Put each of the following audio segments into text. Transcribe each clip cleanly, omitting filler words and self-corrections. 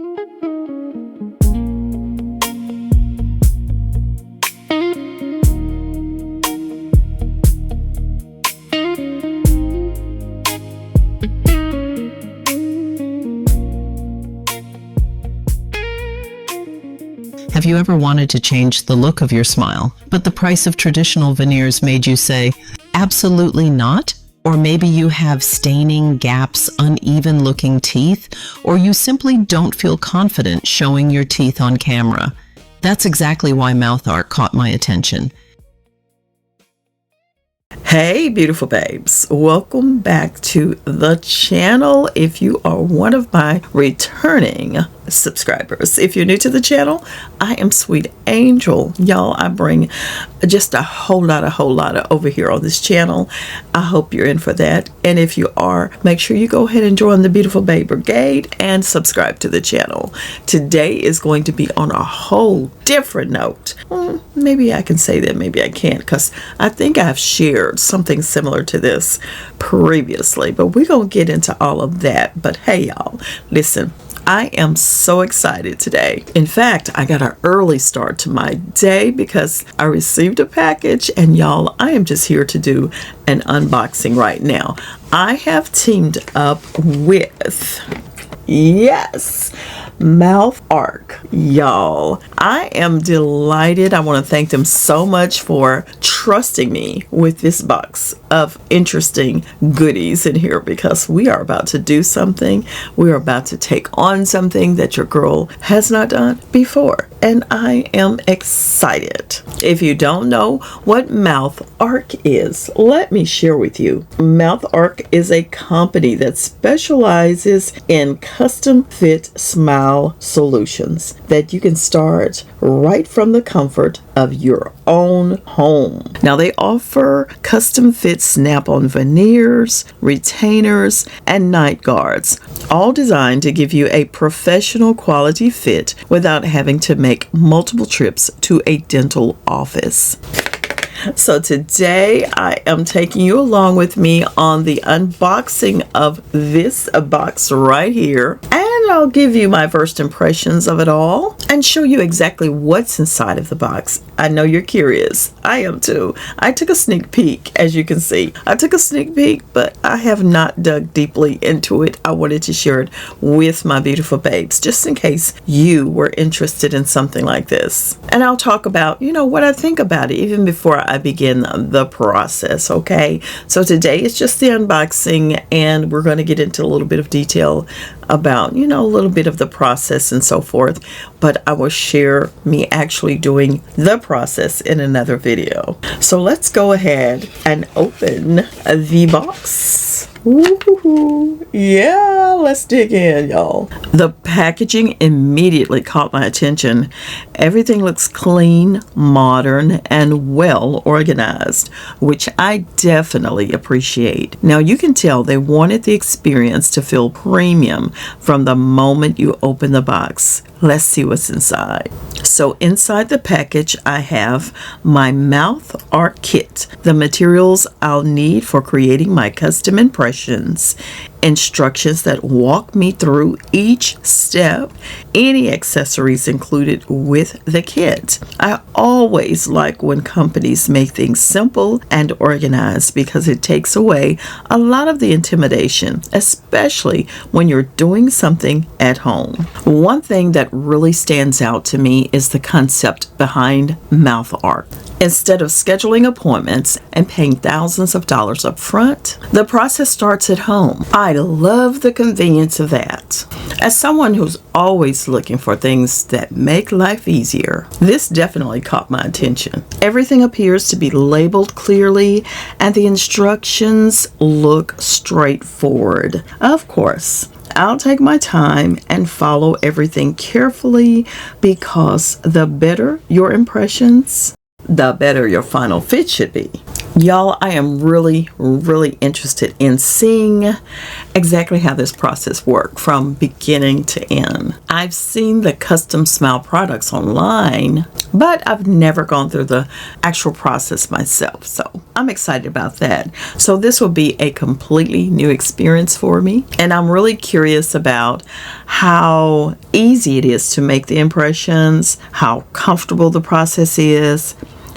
Have you ever wanted to change the look of your smile, but the price of traditional veneers made you say, absolutely not? Or maybe you have staining, gaps, uneven looking teeth, or you simply don't feel confident showing your teeth on camera. That's exactly why MouthArc caught my attention. Hey beautiful babes, welcome back to the channel. If you are one of my returning subscribers, if you're new to the channel, I am Sweet Angel. Y'all, I bring just a whole lot of over here on this channel. I hope you're in for that, and if you are, make sure you go ahead and join the beautiful babe brigade and subscribe to the channel. Today is going to be on a whole different note. Maybe I can say that, maybe I can't, because I think I've shared something similar to this previously, but we're gonna get into all of that. But hey y'all, listen, I am so excited today. In fact, I got an early start to my day because I received a package, and y'all, I am just here to do an unboxing right now. I have teamed up with, yes, MouthArc. Y'all, I am delighted. I want to thank them so much for trusting me with this box of interesting goodies in here, because we are about to do something. We are about to take on something that your girl has not done before, and I am excited. If you don't know what MouthArc is, let me share with you. MouthArc is a company that specializes in custom fit smile solutions that you can start right from the comfort of your own home. Now, they offer custom fit snap-on veneers, retainers, and night guards, all designed to give you a professional quality fit without having to make multiple trips to a dental office. So today I am taking you along with me on the unboxing of this box right here, and I'll give you my first impressions of it all and show you exactly what's inside of the box. I know you're curious. I am too. I took a sneak peek, as you can see. I took a sneak peek, but I have not dug deeply into it. I wanted to share it with my beautiful babes, just in case you were interested in something like this. And I'll talk about, you know, what I think about it even before I begin the process, okay? So today is just the unboxing, and we're going to get into a little bit of detail about, you know, a little bit of the process and so forth, but I will share me actually doing the process in another video. So let's go ahead and open the box. Woo-hoo-hoo. Yeah, let's dig in, y'all. The packaging immediately caught my attention. Everything looks clean, modern, and well organized, which I definitely appreciate. Now, you can tell they wanted the experience to feel premium from the moment you open the box. Let's see what's inside. So inside the package, I have my MouthArc kit, the materials I'll need for creating my custom impressions, instructions that walk me through each step, any accessories included with the kit. I always like when companies make things simple and organized, because it takes away a lot of the intimidation, especially when you're doing something at home. One thing that really stands out to me is the concept behind MouthArc. Instead of scheduling appointments and paying thousands of dollars up front, the process starts at home. I love the convenience of that. As someone who's always looking for things that make life easier, this definitely caught my attention. Everything appears to be labeled clearly, and the instructions look straightforward. Of course, I'll take my time and follow everything carefully, because the better your impressions, the better your final fit should be. Y'all, I am really interested in seeing exactly how this process works from beginning to end. I've seen the custom smile products online, but I've never gone through the actual process myself. So I'm excited about that. So this will be a completely new experience for me. And I'm really curious about how easy it is to make the impressions, how comfortable the process is,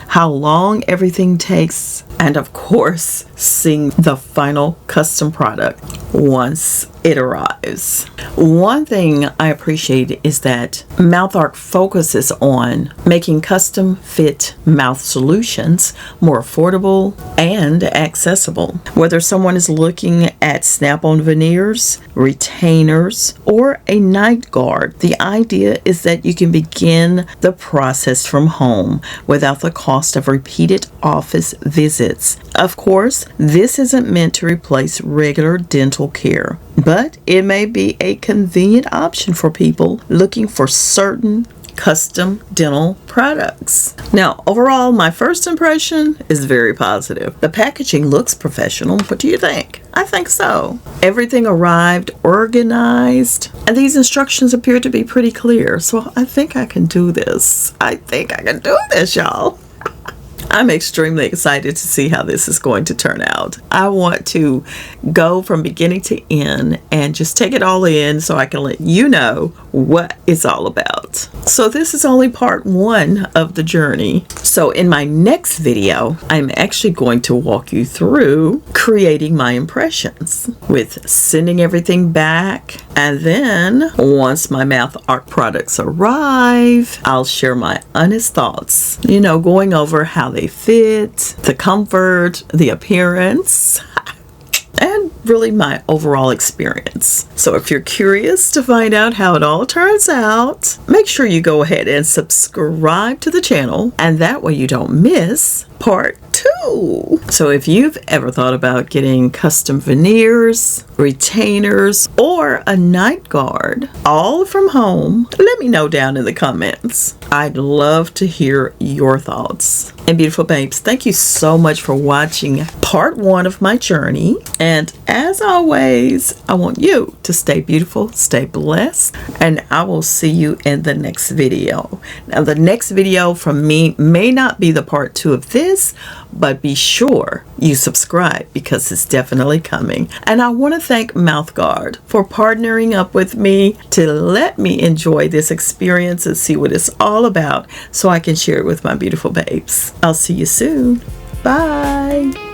how long everything takes, and of course, seeing the final custom product once it arrives. One thing I appreciate is that MouthArc focuses on making custom fit mouth solutions more affordable and accessible. Whether someone is looking at snap-on veneers, retainers, or a night guard, the idea is that you can begin the process from home without the cost of repeated office visits. Of course, this isn't meant to replace regular dental care, but it may be a convenient option for people looking for certain custom dental products. Now, overall, my first impression is very positive. The packaging looks professional. What do you think? I think so. Everything arrived organized, and these instructions appear to be pretty clear. So I think I can do this. Y'all. I'm extremely excited to see how this is going to turn out. I want to go from beginning to end and just take it all in so I can let you know what it's all about. So this is only part one of the journey. So in my next video, I'm actually going to walk you through creating my impressions with sending everything back. And then once my MouthArc products arrive, I'll share my honest thoughts, going over how they fit, the comfort, the appearance, and really my overall experience. So if you're curious to find out how it all turns out, make sure you go ahead and subscribe to the channel, and that way you don't miss part 2. So if you've ever thought about getting custom veneers, retainers, or a night guard all from home, let me know down in the comments. I'd love to hear your thoughts. And beautiful babes, thank you so much for watching part 1 of my journey. And as always, I want you to stay beautiful, stay blessed, and I will see you in the next video. Now, the next video from me may not be the part 2 of this, but be sure you subscribe because it's definitely coming. And I want to thank MouthGuard for partnering up with me to let me enjoy this experience and see what it's all about so I can share it with my beautiful babes. I'll see you soon. Bye.